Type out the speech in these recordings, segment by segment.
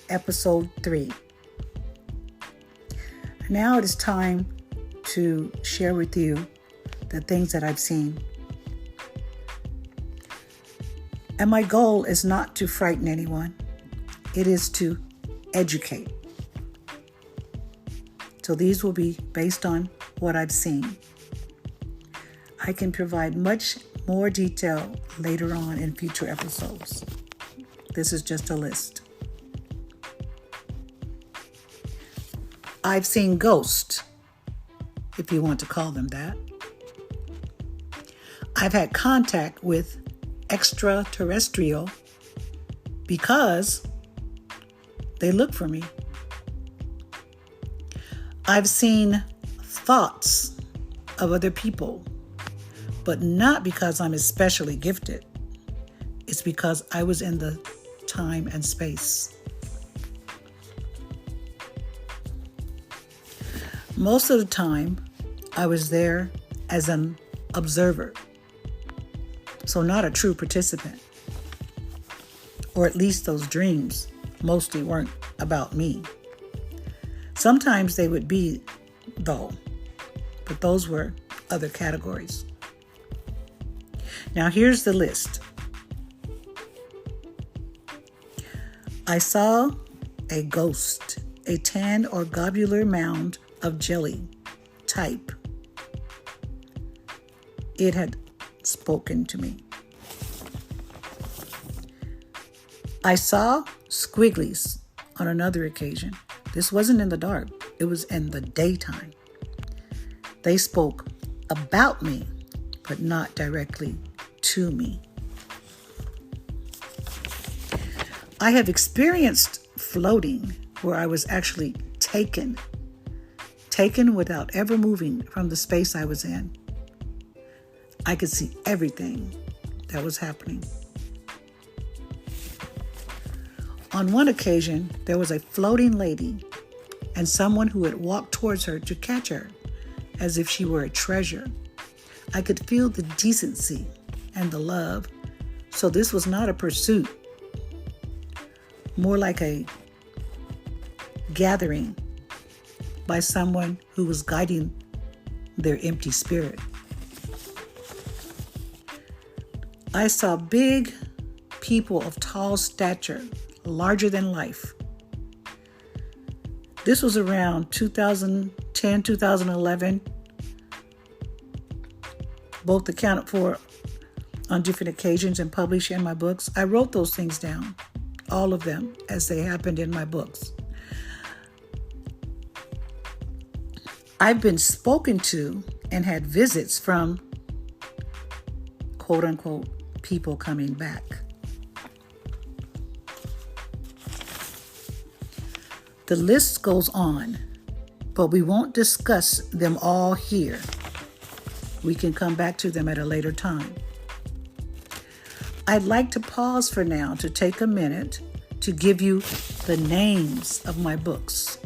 episode 3. Now it is time to share with you the things that I've seen. And my goal is not to frighten anyone. It is to educate. So these will be based on what I've seen. I can provide much more detail later on in future episodes. This is just a list. I've seen ghosts, if you want to call them that. I've had contact with extraterrestrial because they look for me. I've seen thoughts of other people, but not because I'm especially gifted. It's because I was in the time and space. Most of the time, I was there as an observer, so not a true participant. Or at least those dreams mostly weren't about me. Sometimes they would be, though, but those were other categories. Now here's the list. I saw a ghost, a tan or globular mound of jelly type. It had spoken to me. I saw squigglies on another occasion. This wasn't in the dark. It was in the daytime. They spoke about me, but not directly to me. I have experienced floating where I was actually taken without ever moving from the space I was in. I could see everything that was happening. On one occasion, there was a floating lady and someone who had walked towards her to catch her as if she were a treasure. I could feel the decency and the love. So this was not a pursuit, more like a gathering by someone who was guiding their empty spirit. I saw big people of tall stature, larger than life. This was around 2010, 2011, both accounted for on different occasions and published in my books. I wrote those things down, all of them, as they happened in my books. I've been spoken to and had visits from, quote unquote, people coming back. The list goes on, but we won't discuss them all here. We can come back to them at a later time. I'd like to pause for now to take a minute to give you the names of my books.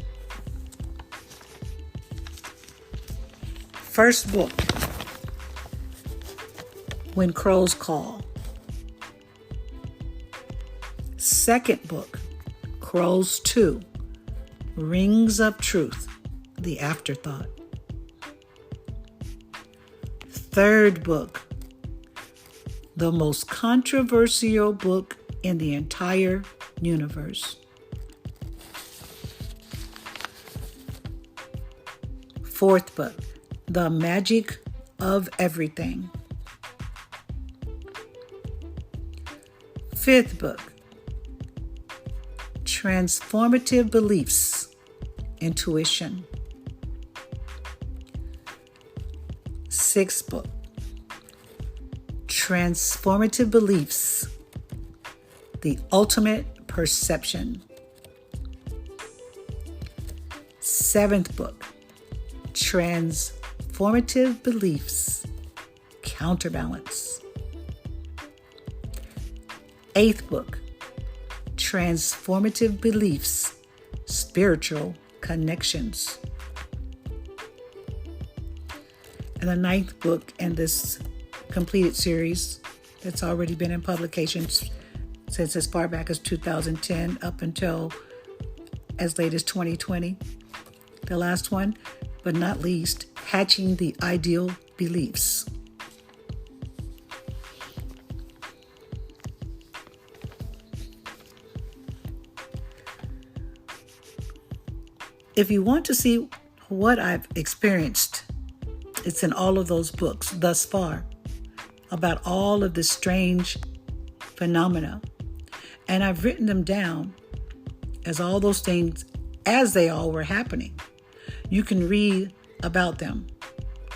First book, When Crows Call. Second book, Crows 2, Rings of Truth, The Afterthought. Third book, the most controversial book in the entire universe. Fourth book, The Magic of Everything. Fifth book, Transformative Beliefs, Intuition. Sixth book, Transformative Beliefs, The Ultimate Perception. Seventh book, Transformative Beliefs, Counterbalance. Eighth book, Transformative Beliefs, Spiritual Connections. And the ninth book in this completed series that's already been in publications since as far back as 2010 up until as late as 2020. The last one, but not least, Hatching the Ideal Beliefs. If you want to see what I've experienced, it's in all of those books thus far about all of the strange phenomena. And I've written them down as all those things as they all were happening. You can read about them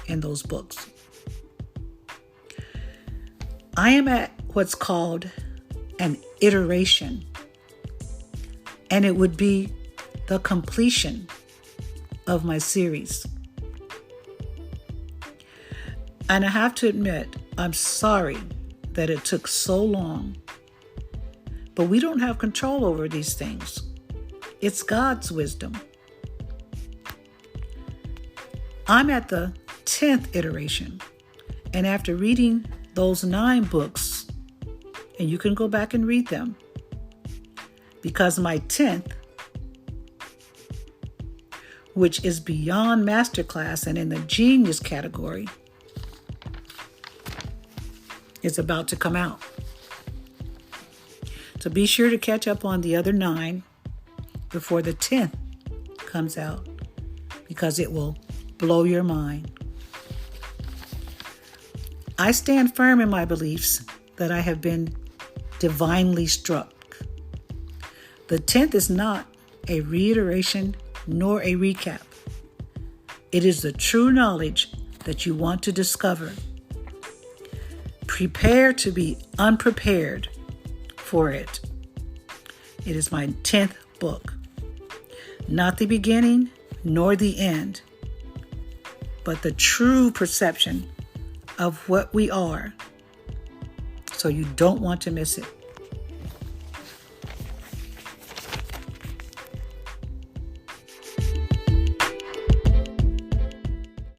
in those books. I am at what's called an iteration, and it would be the completion of my series. And I have to admit, I'm sorry that it took so long, but we don't have control over these things. It's God's wisdom. I'm at the 10th iteration, and after reading those 9 books, and you can go back and read them, because my 10th, which is beyond masterclass and in the genius category, is about to come out. So be sure to catch up on the other 9 before the 10th comes out, because it will blow your mind. I stand firm in my beliefs that I have been divinely struck. The 10th is not a reiteration nor a recap. It is the true knowledge that you want to discover. Prepare to be unprepared for it. It is my 10th book. Not the beginning nor the end, but the true perception of what we are. So you don't want to miss it.